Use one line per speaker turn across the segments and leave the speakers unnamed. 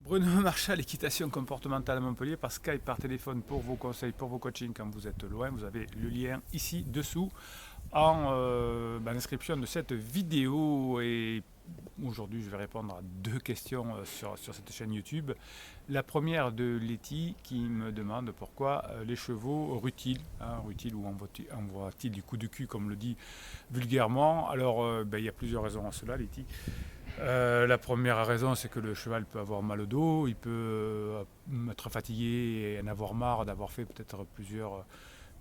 Bruno Marchal, équitation comportementale à Montpellier, par Skype, par téléphone pour vos conseils, pour vos coachings quand vous êtes loin. Vous avez le lien ici dessous en description de cette vidéo. Et aujourd'hui, je vais répondre à deux questions sur cette chaîne YouTube. La première de Letty qui me demande pourquoi les chevaux rutilent, rutilent ou envoient-ils du coup de cul comme le dit vulgairement. Alors, il y a plusieurs raisons à cela, Letty. La première raison, c'est que le cheval peut avoir mal au dos, il peut être fatigué et en avoir marre d'avoir fait peut-être plusieurs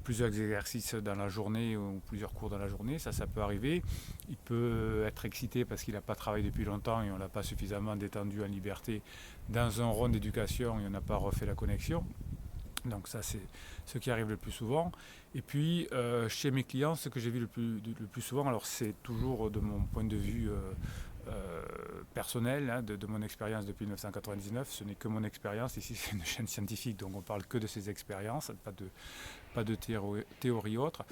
exercices dans la journée ou plusieurs cours dans la journée, ça peut arriver. Il peut être excité parce qu'il n'a pas travaillé depuis longtemps et on ne l'a pas suffisamment détendu en liberté dans un rond d'éducation et on n'a pas refait la connexion. Donc ça, c'est ce qui arrive le plus souvent. Et puis, chez mes clients, ce que j'ai vu le plus souvent, alors c'est toujours de mon point de vue personnel, de mon expérience depuis 1999, ce n'est que mon expérience, ici c'est une chaîne scientifique, donc on parle que de ces expériences, pas de théorie autre.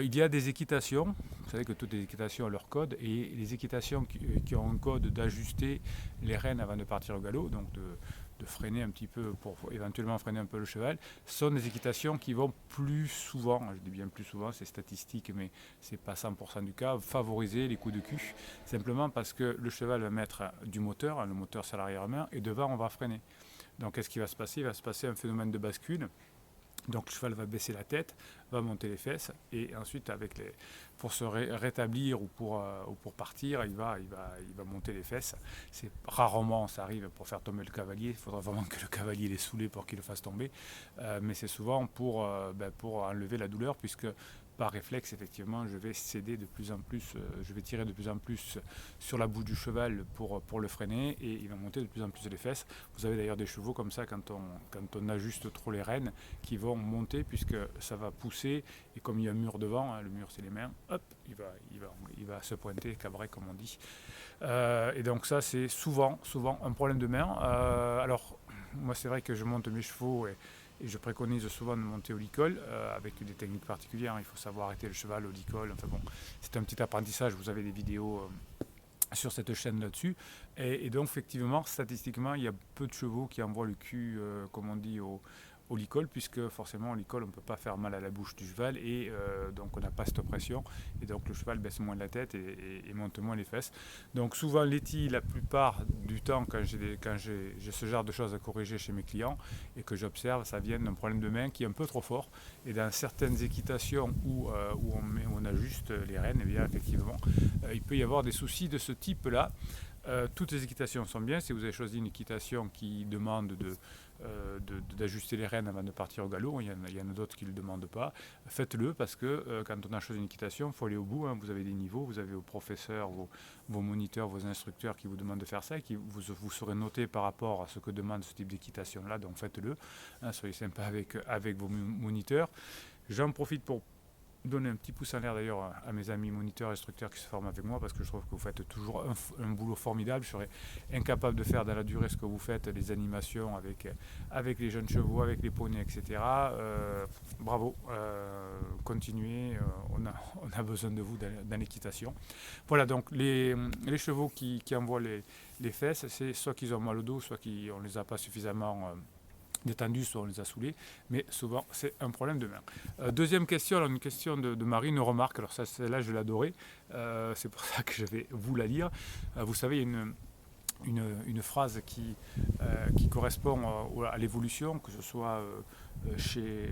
Il y a des équitations, vous savez que toutes les équitations ont leur code, et les équitations qui ont un code d'ajuster les rênes avant de partir au galop, donc de freiner un petit peu pour éventuellement freiner un peu le cheval, sont des équitations qui vont plus souvent, je dis bien plus souvent, c'est statistique mais c'est pas 100% du cas, favoriser les coups de cul, simplement parce que le cheval va mettre du moteur, le moteur c'est l'arrière-main, et devant on va freiner. Donc qu'est-ce qui va se passer? Il va se passer un phénomène de bascule. Donc le cheval va baisser la tête, va monter les fesses, et ensuite pour se rétablir ou pour partir, il va monter les fesses. C'est rarement ça arrive pour faire tomber le cavalier. Il faudra vraiment que le cavalier l'ait saoulé pour qu'il le fasse tomber. Mais c'est souvent pour enlever la douleur, puisque par réflexe, effectivement, je vais céder de plus en plus, je vais tirer de plus en plus sur la bouche du cheval pour le freiner, et il va monter de plus en plus les fesses. Vous avez d'ailleurs des chevaux comme ça, quand on ajuste trop les rênes, qui vont monter, puisque ça va pousser, et comme il y a un mur devant, le mur c'est les mains, hop, il va se pointer, cabrer comme on dit. Et donc ça, c'est souvent un problème de main. Alors, moi c'est vrai que je monte mes chevaux, et je préconise souvent de monter au licol avec des techniques particulières. Il faut savoir arrêter le cheval au licol. Enfin bon, c'est un petit apprentissage. Vous avez des vidéos sur cette chaîne là-dessus. Et donc, effectivement, statistiquement, il y a peu de chevaux qui envoient le cul, comme on dit, au licol, puisque forcément, au licol, on ne peut pas faire mal à la bouche du cheval, et donc on n'a pas cette pression, et donc le cheval baisse moins la tête et monte moins les fesses. Donc, souvent, Letty, la plupart du temps, quand j'ai ce genre de choses à corriger chez mes clients et que j'observe, ça vient d'un problème de main qui est un peu trop fort. Et dans certaines équitations où on ajuste les rênes, eh bien, effectivement, il peut y avoir des soucis de ce type-là. Toutes les équitations sont bien. Si vous avez choisi une équitation qui demande d'ajuster les rênes avant de partir au galop, il y en a d'autres qui ne le demandent pas, faites-le, parce que quand on a choisi une équitation, il faut aller au bout. Vous avez des niveaux, vous avez vos professeurs, vos moniteurs, vos instructeurs qui vous demandent de faire ça, et qui vous serez noté par rapport à ce que demande ce type d'équitation-là, donc faites-le. Soyez sympa avec vos moniteurs. J'en profite pour donner un petit pouce en l'air d'ailleurs à mes amis moniteurs et instructeurs qui se forment avec moi, parce que je trouve que vous faites toujours un boulot formidable. Je serais incapable de faire dans la durée ce que vous faites, les animations avec les jeunes chevaux, avec les poneys, etc. Bravo, continuez, on a besoin de vous dans l'équitation. Voilà, donc les chevaux qui envoient les fesses, c'est soit qu'ils ont mal au dos, soit qu'on ne les a pas suffisamment détendus, soit on les a saoulés, mais souvent c'est un problème de main. Deuxième question, alors une question de Marie, une remarque, alors ça, celle-là je l'adorais, c'est pour ça que je vais vous la lire. Vous savez, il y a une phrase qui correspond à l'évolution, que ce soit chez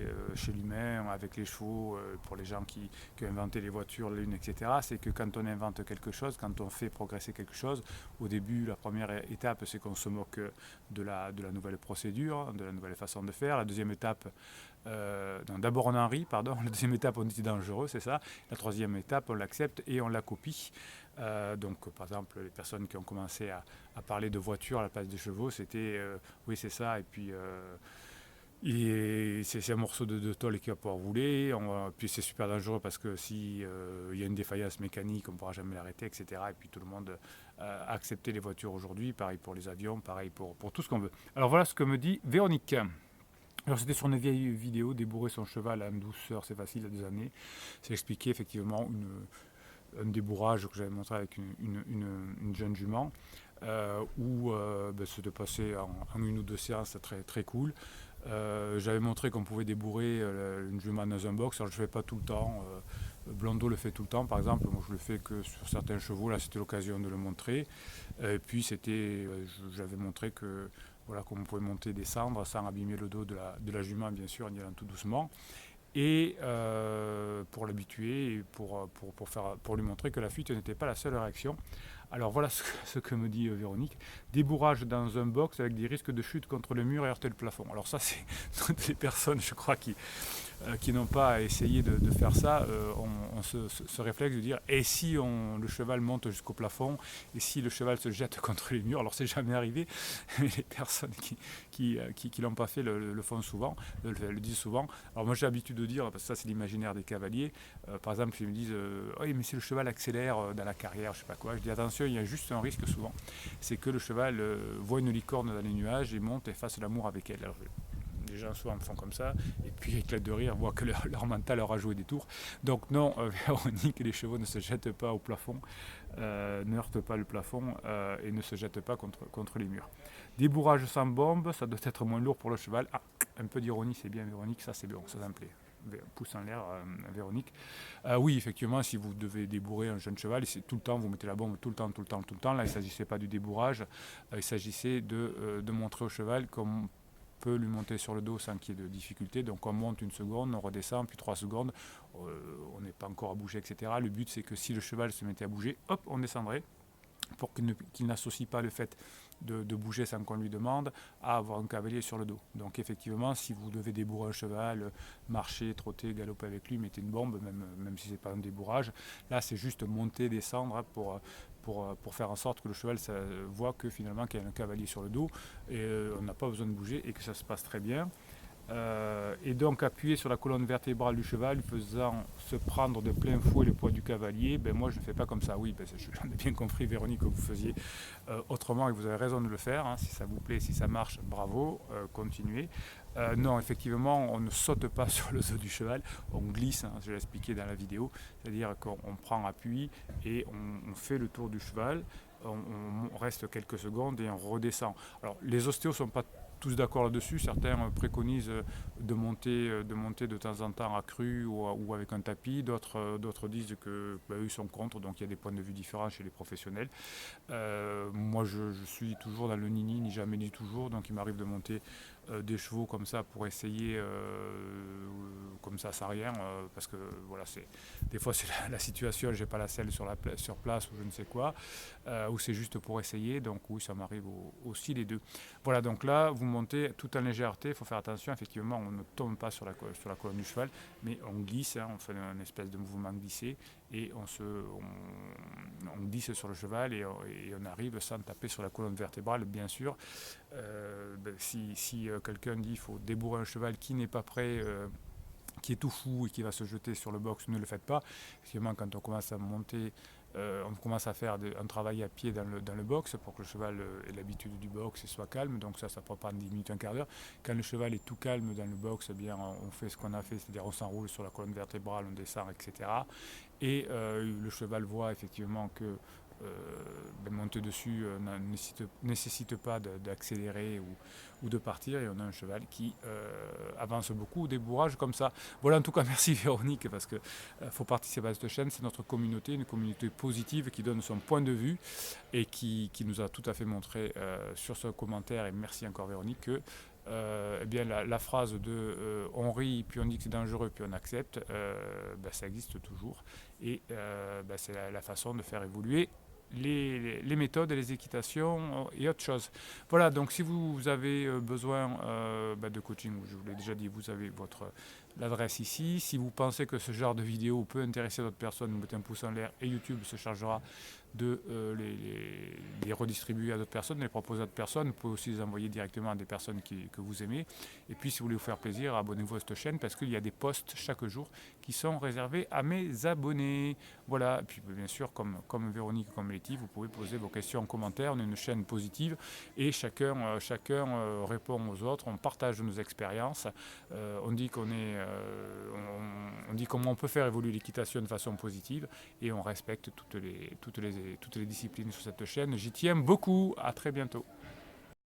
l'humain, avec les chevaux, pour les gens qui ont inventé les voitures, les lunes, etc. C'est que quand on invente quelque chose, quand on fait progresser quelque chose, au début, la première étape, c'est qu'on se moque de la nouvelle procédure, de la nouvelle façon de faire. La deuxième étape, d'abord on en rit, pardon. La deuxième étape, on dit c'est dangereux, c'est ça. La troisième étape, on l'accepte et on la copie. Donc, par exemple, les personnes qui ont commencé à parler de voitures à la place des chevaux, c'était oui, c'est ça, et puis c'est un morceau de tôle qui va pouvoir rouler, puis c'est super dangereux parce que si il y a une défaillance mécanique, on ne pourra jamais l'arrêter, etc. Et puis tout le monde a accepté les voitures aujourd'hui, pareil pour les avions, pareil pour tout ce qu'on veut. Alors voilà ce que me dit Véronique. Alors c'était sur une vieille vidéo, débourrer son cheval en douceur, c'est facile, il y a des années. C'est expliqué effectivement un débourrage que j'avais montré avec une jeune jument. où c'était passé en une ou deux séances très, très cool. J'avais montré qu'on pouvait débourrer une jument dans un box, alors je ne le fais pas tout le temps. Blondeau le fait tout le temps, par exemple. Moi, je le fais que sur certains chevaux. Là, c'était l'occasion de le montrer. Et puis, j'avais montré que voilà, qu'on pouvait monter et descendre sans abîmer le dos de la jument, bien sûr, en y allant tout doucement. Et pour l'habituer et pour lui montrer que la fuite n'était pas la seule réaction. Alors voilà ce que me dit Véronique. Débourrage dans un box avec des risques de chute contre le mur et heurter le plafond. Alors ça, c'est toutes les personnes, je crois, qui n'ont pas essayé de faire ça, ont ce réflexe de dire et si le cheval monte jusqu'au plafond, et si le cheval se jette contre les murs. Alors c'est jamais arrivé, mais les personnes qui l'ont pas fait le font souvent, le disent souvent. Alors moi j'ai l'habitude de dire, parce que ça c'est l'imaginaire des cavaliers, par exemple ils me disent oui mais si le cheval accélère dans la carrière, je sais pas quoi, je dis attention, il y a juste un risque souvent, c'est que le cheval voit une licorne dans les nuages et monte et fasse l'amour avec elle. Alors, les gens souvent font comme ça, et puis éclatent de rire, voient que leur mental leur a joué des tours. Donc non, Véronique, les chevaux ne se jettent pas au plafond, ne heurtent pas le plafond et ne se jettent pas contre les murs. Débourrage sans bombe, ça doit être moins lourd pour le cheval. Ah, un peu d'ironie, c'est bien Véronique, ça c'est bon, ça me plaît. Pouce en l'air, Véronique. Oui, effectivement, si vous devez débourrer un jeune cheval, c'est tout le temps, vous mettez la bombe tout le temps, tout le temps, tout le temps. Là, il ne s'agissait pas du débourrage, il s'agissait de montrer au cheval comme peut lui monter sur le dos sans qu'il y ait de difficulté. Donc on monte une seconde, on redescend, puis 3 secondes, on n'est pas encore à bouger, etc. Le but c'est que si le cheval se mettait à bouger, hop, on descendrait pour qu'il n'associe pas le fait de bouger sans qu'on lui demande à avoir un cavalier sur le dos. Donc effectivement, si vous devez débourrer un cheval, marcher, trotter, galoper avec lui, mettez une bombe, même si ce n'est pas un débourrage. Là, c'est juste monter, descendre pour faire en sorte que le cheval voit que finalement qu'il y a un cavalier sur le dos et on n'a pas besoin de bouger et que ça se passe très bien. Et donc appuyer sur la colonne vertébrale du cheval, faisant se prendre de plein fouet le poids du cavalier, moi je ne fais pas comme ça. Oui, j'en ai bien compris Véronique que vous faisiez autrement et vous avez raison de le faire. Hein. Si ça vous plaît, si ça marche, bravo, continuez. Non, effectivement, on ne saute pas sur le dos du cheval, on glisse, hein, je l'ai expliqué dans la vidéo, c'est-à-dire qu'on prend appui et on fait le tour du cheval, on reste quelques secondes et on redescend. Alors les ostéos ne sont pas tous d'accord là-dessus. Certains préconisent de monter de temps en temps à cru ou avec un tapis. D'autres disent que eux sont contre, donc il y a des points de vue différents chez les professionnels. Moi, je suis toujours dans le ni jamais dit toujours, donc il m'arrive de monter des chevaux comme ça pour essayer comme ça sans rien, parce que voilà, des fois c'est la situation, j'ai pas la selle sur place ou je ne sais quoi, ou c'est juste pour essayer, donc oui, ça m'arrive aussi les deux. Voilà, donc là, vous montez tout en légèreté, il faut faire attention, effectivement, on ne tombe pas sur la colonne du cheval, mais on glisse, hein, on fait une espèce de mouvement glissé, et on glisse sur le cheval et on arrive sans taper sur la colonne vertébrale, bien sûr. Si quelqu'un dit qu'il faut débourrer un cheval qui n'est pas prêt, qui est tout fou et qui va se jeter sur le box, ne le faites pas. Effectivement, quand on commence à monter, on commence à faire un travail à pied dans le box pour que le cheval ait l'habitude du box et soit calme. Donc ça peut prendre 10 minutes, un quart d'heure. Quand le cheval est tout calme dans le box, eh bien, on fait ce qu'on a fait, c'est-à-dire on s'enroule sur la colonne vertébrale, on descend, etc. Et le cheval voit effectivement que monter dessus nécessite pas d'accélérer ou de partir, et on a un cheval qui avance beaucoup au débourrage comme ça. Voilà, en tout cas, merci Véronique, parce que faut participer à cette chaîne, c'est notre communauté, une communauté positive qui donne son point de vue et qui nous a tout à fait montré sur ce commentaire, et merci encore Véronique, que eh bien, la phrase de on rit, puis on dit que c'est dangereux, puis on accepte, ça existe toujours, et c'est la façon de faire évoluer les méthodes et les équitations et autre chose. Voilà, donc si vous avez besoin de coaching, je vous l'ai déjà dit, vous avez l'adresse ici. Si vous pensez que ce genre de vidéo peut intéresser d'autres personnes, mettez un pouce en l'air et YouTube se chargera de les redistribuer à d'autres personnes, de les proposer à d'autres personnes. Vous pouvez aussi les envoyer directement à des personnes que vous aimez. Et puis, si vous voulez vous faire plaisir, abonnez-vous à cette chaîne parce qu'il y a des posts chaque jour qui sont réservés à mes abonnés. Voilà. Et puis, bien sûr, comme Véronique, comme Letty, vous pouvez poser vos questions en commentaire. On est une chaîne positive et chacun répond aux autres. On partage nos expériences. On dit qu'on est on dit comment on peut faire évoluer l'équitation de façon positive et on respecte toutes les disciplines sur cette chaîne. J'y tiens beaucoup. À très bientôt.